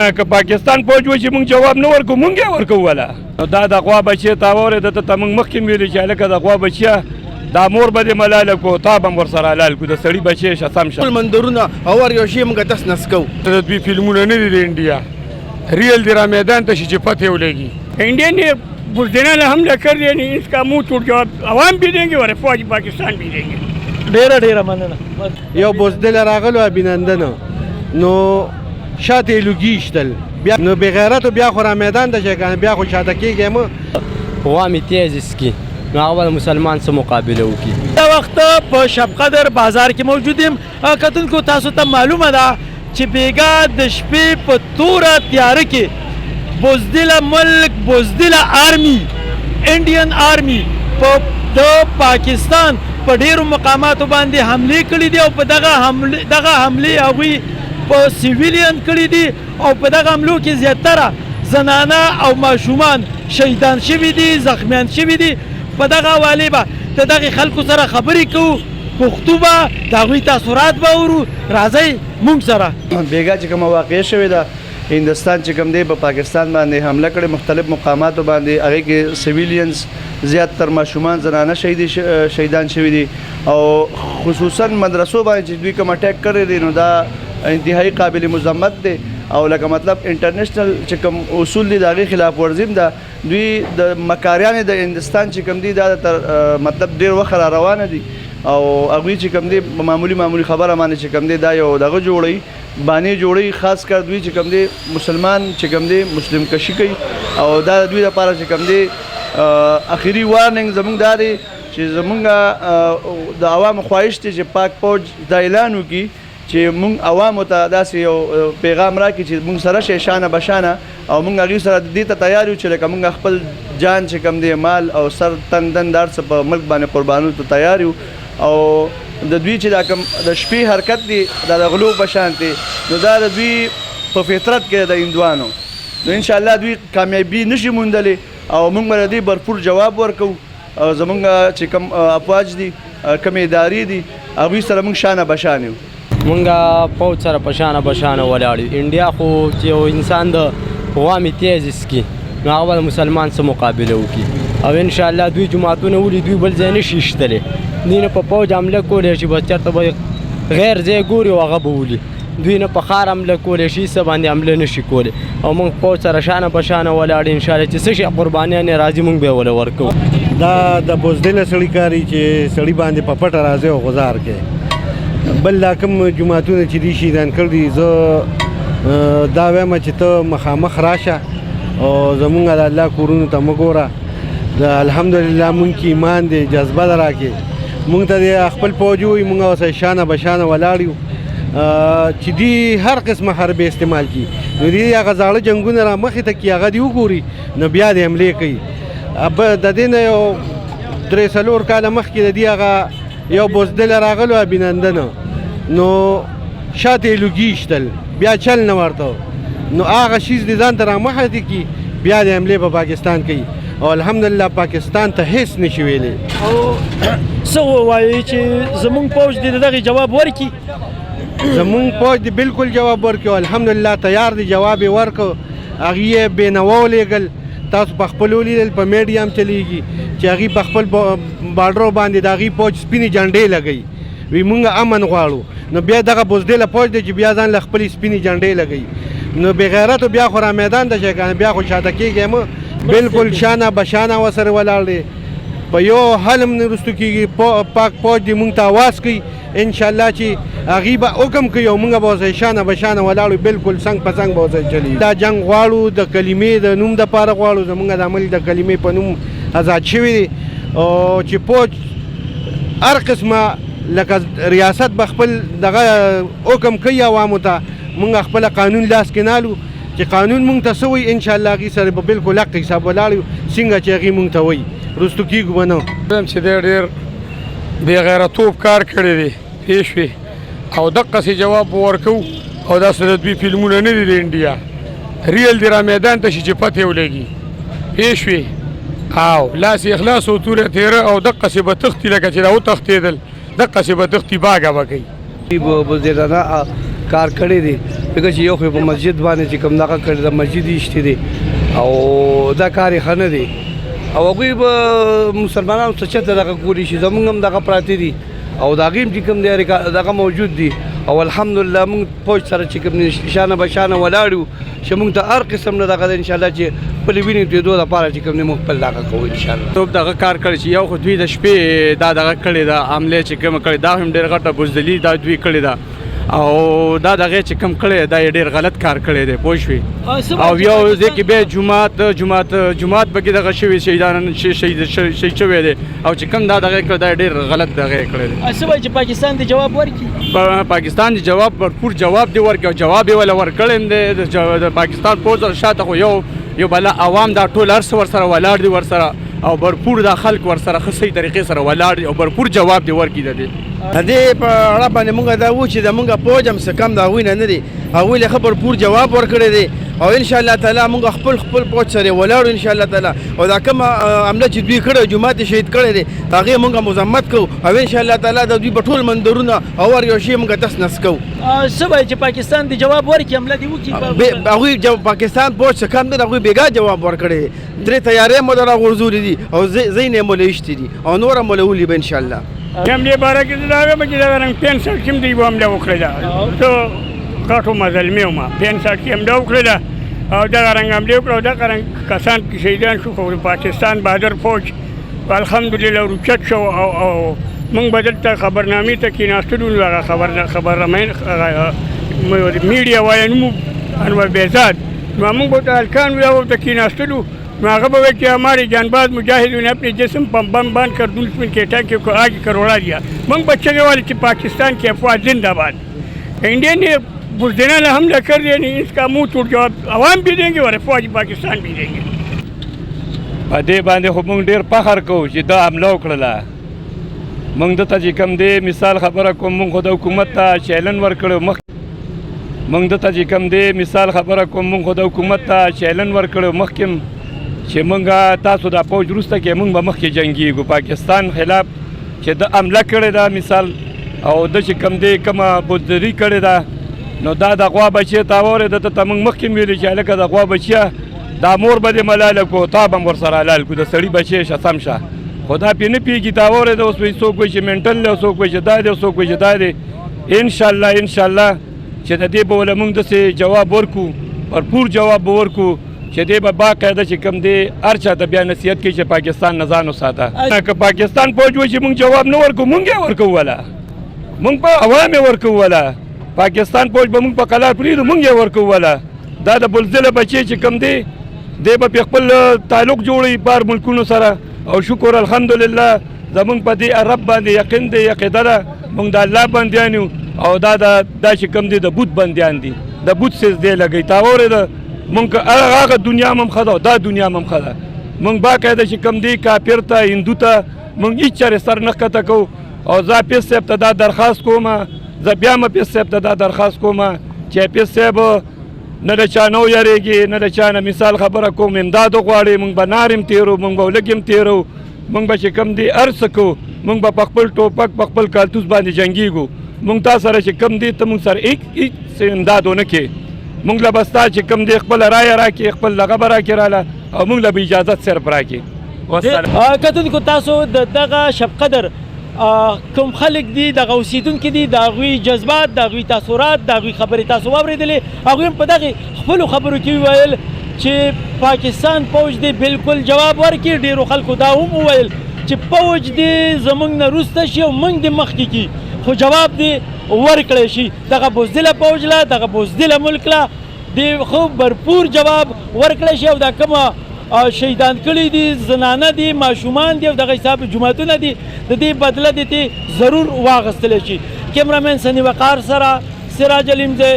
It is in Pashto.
که پاکستان فوج و چې موږ جواب نه ورکو موږ یې ورکو ولا دا د غوا بچی تا اورېده ته موږ مخکې ویلي چې هلکه د غوا بچیه دا مور به دې ملاله کو تا به هم ورسره حلال کړو د سړي بچی شه سم شه منظورونه او هر یو شی موږ دس نس کوو د دوی فلمونه نه دي د انډیا ریل دی را میدان ته شي چې پته ولګي इंडिया ने बुजदिना ने हमला कर दिया नहीं इसका मुंह टूट गया आवाम भी देंगे और फौज पाकिस्तान भी देंगे ډیره مننه یو بزدل راغلو بینندنه نو شاته لوګیشتل بیا نو بغیرت بیا خو را میدان ته کنه بیا خو شاته کېږم قوامي تیز اسکی نو هغه مسلمان سره مقابله وکي دا وخت په شب قدر بازار کې موجود یم کتونکو تاسو ته معلومه ده چې بیګا د شپې په توره تیاره کې بزدل ملک بزدل آرمی انډین آرمی په د پاکستان په ډیرو مقاماتو باندې حمله کړې دي او په دغه حمله هغوی په سیویلین کړي دي او په دغه حملو کې زیاتره زنانه او ماشومان شهیدان شوي دي زخمیان شوي دي په دغه حوالې به د دغې خلکو سره خبرې کوو پښتو به د هغوی تاثرات به اورو راځئ موږ سره بیګا چې کومه واقع شوې ده هندوستان چې کوم دی په پاکستان باندې حمله کړې مختلف مقاماتو باندې هغې کې سیویلینز زیات تر ماشومان زنانه شهیدان شوي دي او خصوصا مدرسو باندې چې دوی کوم اټیک کړی دی نو دا انتهایی قابل مذمت دی او لکه مطلب انټرنیشنل چې کوم اصول دي د هغې خلاف ورزیم ده دوی د مکاریانې د هندوستان چې کوم دي دا تر مطلب ډېر وخت را روانه دي او هغوی چې کوم دی معمولی خبره باندې چې کوم دی دا یو دغه جوړوي باندې جوړوي خاص کر دوی چې کوم دی مسلمان چې کوم دی مسلم کشي کوي او دا دوی لپاره چې کوم دی اخري وارننګ زمونږ دا دی چې زمونږ د عوامو خواهش دی چې پاک فوج دا اعلان وکړي چې مونږ عوامو ته داسې یو پیغام راکړي چې مونږ سره شي شانه بشانه او مونږ هغوی سره دې ته تیار یو چې لکه مونږ خپل جان چې کوم دی مال او سر تن دن دار څه په ملک باندې قربانو ته تیار یو او د دوی چې دا کوم د شپې حرکت دی دا د غلو بشان دی نو دا د دوی په فطرت کې د هندوانو نو انشاءالله دوی کامیابي نشي موندلی او موږ به د دې بھرپور جواب ورکوو او زمونږ چې کوم افواج دي کوم ادارې دي هغوی سره موږ شانه بشان یو مونږ پوځ سره په شانه بشانه ولاړ یو انډیا خو چې یو انسان د قوامي تیز اسکي نو هغه به مسلمان سره مقابله وکړي او انشاءالله دوی جماعتونه ولي دوی بل ځای نشي ایستلی دوی نه په پوج حمله کولی شي بس چېرته به غیر ځای ګوري او هغه به ولي دوی نه په ښار حمله کولی شي څه باندې حمله نشي کولی او موږ پوج سره شانه بشانه ولاړ انشاءالله چې څه شي قربانیان یې راځي موږ به یې وله ورکوو دا د بزدله سړي کاري چې سړي باندې په پټه راځي او غزار کوي بل دا کوم جماعتونه چې دي شهیدان کړي دي زه دا وایم چې ته مخامخ راشه او زمونږ د الله کورونو ته مه ګوره د الحمدلله مونږ کې ایمان دی جذبه ده راکې مونږ ته د خپل فوج وي مونږ اوسه شانه بشانه ولاړ یو چې دی هر قسمه حربې استعمال کړي نو دې هغه زاړه جنګونه را مخې ته کړي هغه دې وګوري نو بیا دې حملې کوي د دې نه یو 3-4 کاله مخکې د دې هغه یو بزدل راغلو بینندنه نو شاته لوګیشتل بیا چل نه ورته نو هغه شیز دې ځان ته رامخه دي کی بیا د حملې په پاکستان کوي او الحمدلله پاکستان ته هیڅ نشي ویلی او څه ووایي چې زمونږ پوځ دې دغې جواب ورکړي زمونږ فوج دې بالکل جواب ورکړي او الحمدلله تیار دی جواب یې ورکړو هغې یې بېنوا ولېږل تاسو په خپل ولیدل په میډیا هم چلیږي چې هغوی په خپل باډرو باندې د هغوی فوج سپینې جنډې لګوي وی مونږ امن غواړو نو بیا دغه بزدله فوج دی چې بیا ځان له خپلې سپینې جنډې لګوي نو بغیرتو بیا خو را میدان ته شي کنه بیا خو شاته کېږي بالکل شانه بشانه ورسره ولاړ دی په یو حل هم نه رستو کېږي پاک فوج دې مونږ ته اواز کوي انشاءالله چې هغوی به حکم کوي او مونږ به ورسره شانه بشانه ولاړو بالکل څنګ په څنګ به ورسره چلېږي دا جنګ غواړو د کلمې د نوم دپاره غواړو زمونږ د ملک د کلمې په نوم آزاد شوي دي او چې فوج هر قسمه لکه ریاست به خپل دغه حکم کوي عوامو ته مونږ خپله قانون لاس کې نالو چې قانون مونږ ته څه وایي انشاءالله هغې سره به بالکل حق حساب ولاړ یو څنګه چې هغې مونږ ته وایي رستو کېږو به نه چې دی ډېر بېغیرتوب کار کړی دی پوه شوې او دقسې جواب به ورکوو او داسې د دوی فلمونه نه دي د انډیا ریل دی را میدان ته شي چې پته ولګي پوه شوې او لاس یې اخلاص او توره تېره او دقسې به تښتي لکه چې را وتښتېدل دقسې به تښتي باګه به کوي بزدلانه کار کړی دی ځکه چې یو خو په مسجد باندې چې کوم دغه کړی د مسجد یې ایښتی دی او دا کار یې ښه نه دی او هغوی به مسلمانانو څه چېرته دغه کولی شي زموږ هم دغه پراته دي او د هغې هم چې کوم دی دغه موجود دي او الحمدلله موږ فوج سره چې کوم دی شانه به شانه ولاړ یو چې موږ ته هر قسم نه دغه دی انشاءالله چې خپلې وینې تویدو دپاره چې کوم دی موږ خپل دغه کوو انشاءالله توپ دغه کار کړی چې یو خو دوی د شپې دا دغه کړې ده حملې چې کومه کړې دا هم ډېر غټه بزدلي دا دوی کړې ده او دا دغه چې کوم کړی دا یې ډېر غلط کار کړی دی پوه شوې او یو ځای کې بیا جومات پکې دغه شوي شهیدان شهید شوی دی او چې کوم دا دغه کړی دا ډېر غلط دغه یې کړی دی څه وایي چې پاکستان د جواب ورکړي پاکستان د جواب بھرپور جواب دی ورکړي او جواب یې ولا ورکړی هم دی د پاکستان پوځ شاته خو یو بله عوام دا ټول هر څه ورسره ولاړ دي ورسره او بھرپور دا خلک ورسره ښه صحیح طریقې سره ولاړ دي او بھرپور جواب دی ورکړي د دې د دې په اړه باندې موږ دا وو چې زموږ فوج هم څه کم د هغوی نه دی هغوی له ښه بھرپور جواب ورکړی دی او انشاءالله تعالی موږ خپل فوج سره ولاړو انشاءالله تعالی او دا کومه حمله چې دوی کړی جومات یې شهید کړی دی هغې موږ مذمت کوو او انشاءالله تعالی د دوی په ټول منظرونه او هر یو شی موږ تس نس کوو څه وایي چې پاکستان د جواب ورکړي حمله دې وکړي هغوی پاکستان فوج څه کم دی هغوی بېګا جواب ورکړی دی درې تیارې مو دره غورځولي دي او ځینې یې مو له ایښتي دي او نور هم مو له ولي به انشاءالله حملې باره کې دا هغه چې دغه رنګ 65 کې هم دوی حمله وکړې ده زه غټو مظلمې وم 65 کې حمله وکړې ده او دغه رنګ حملې وکړه او دغه رنګ کسان کې شهیدان شو خو پاکستان بهادر فوج الحمدلله روچت شو او موږ به دلته خبرنامې ته کېناستلو نو هغه خبرنامې میډیا وایي نوم انور بهزاد نو موږ به ورته هلکان وو ورته کېناستلو نو هغه به وایي کہ ہمارے جانباز مجاہدوں نے اپنے جسم پر بم باندھ کر دشمن کے ٹانکے کو آگے کروڑا دیا منگ بچنے والے تھے پاکستان کی افواج زندہ باد انڈیا نے بزدلانہ حملہ کر دیا نہیں اس کا منہ توڑ جواب عوام بھی دیں گے اور افواج پاکستان بھی دیں گے په دې باندې خو موږ ډېر فخر کوو چې دا حمله وکړله موږ دته چې کوم دی مثال خبره کوم موږ خو د حکومت ته چیلنج ورکړی موږ دته چې کوم دی مثال خبره کوم موږ خو د حکومت ته چیلنج ورکړی مخکې چې موږ تاسو د فوج وروسته کې موږ به مخکې جنګېږو پاکستان خلاف چې د حمله کړې ده مثال او د چې کوم دی کومه بزدلي کړې ده نو دا د غوا بچی ته واورېده ته موږ مخکې ویلي چې هلکه د غوا بچیه دا مور به دې ملاله کو تا به هم ورسره حلال کړو د سړي بچی شه سم شه خو دا پرې نه پوهېږي تا واورېده اوس وایي څوک وایي چې منټل دی او څوک وایي چې دا دی او څوک وایي چې دا دی انشاءالله چې د دې به وله موږ داسې جواب ورکړو بھرپور جواب به ورکړو چې دې به باقاعده چې کوم دی هر چا ته بیا نصیحت کوي چې پاکستان نه ځان وساته که پاکستان فوج وایي چې موږ جواب نه ورکړو موږ یې ورکوو وله موږ په عوام یې ورکوو وله پاکستان فوج به موږ په قلار پرېږدو موږ یې ورکوو وله دا د بزدله بچی چې کوم دی دی به پې خپل تعلق جوړوي بار ملکونو سره او شکر الحمدلله زمونږ په دې رب باندې یقین دی عقیده ده موږ د الله بندیان یو او دا چې کوم دی د بت بندیان دي د بت سجدې لګوي تا واورېده موږ هغه دنیا هم ښه ده او دا دنیا هم ښه ده موږ باقاعده چې کوم دی کافر ته هندو ته موږ هېڅ چارې سر نه ښکته کوو او زه حافظ صاحب ته دا درخواست کوم زه بیا هم حافظ صاحب ته دا درخواست کوم چې حافظ صاحب نه د چا نه ویرېږي نه د چا نه مثال خبره کوم امداد وغواړي موږ به نار هم تېرو موږ به لږ هم تېرو موږ به چې کوم دی هر څه کوو موږ به په خپل ټوپک په خپل کالتوس باندې جنګېږو موږ تا سره چې کوم دی ته موږ سره هېڅ امداد ونه کړې موږ له به ستا چې کوم دی خپله رایه راکړې خپل دغه به راکړې راله او موږ له به اجازت صرف راکړې کتونکو تاسو د دغه شب قدر کوم خلک دي دغه اوسیدونکي دي د هغوی جذبات د هغوی تاثرات د هغوی خبرې تاسو واورېدلې هغوی هم په دغې خپلو خبرو کې وویل چې پاکستان فوج دی بالکل جواب ورکړي ډېرو خلکو دا هم وویل چې فوج دی زموږ نه وروسته شي او موږ دې مخکې کړي خو جواب دی ورکړی شي دغه بزدله فوج له دغه بزدله ملک له دې خو بھرپور جواب ورکړی شي او دا کومه شهیدان کړي دي زنانه دي ماشومان دي او دغه حساب جوماتونه دي د دې بدله دې ضرور واخیستلی شي کیمرامین سنی وقار سره سراج علیم دی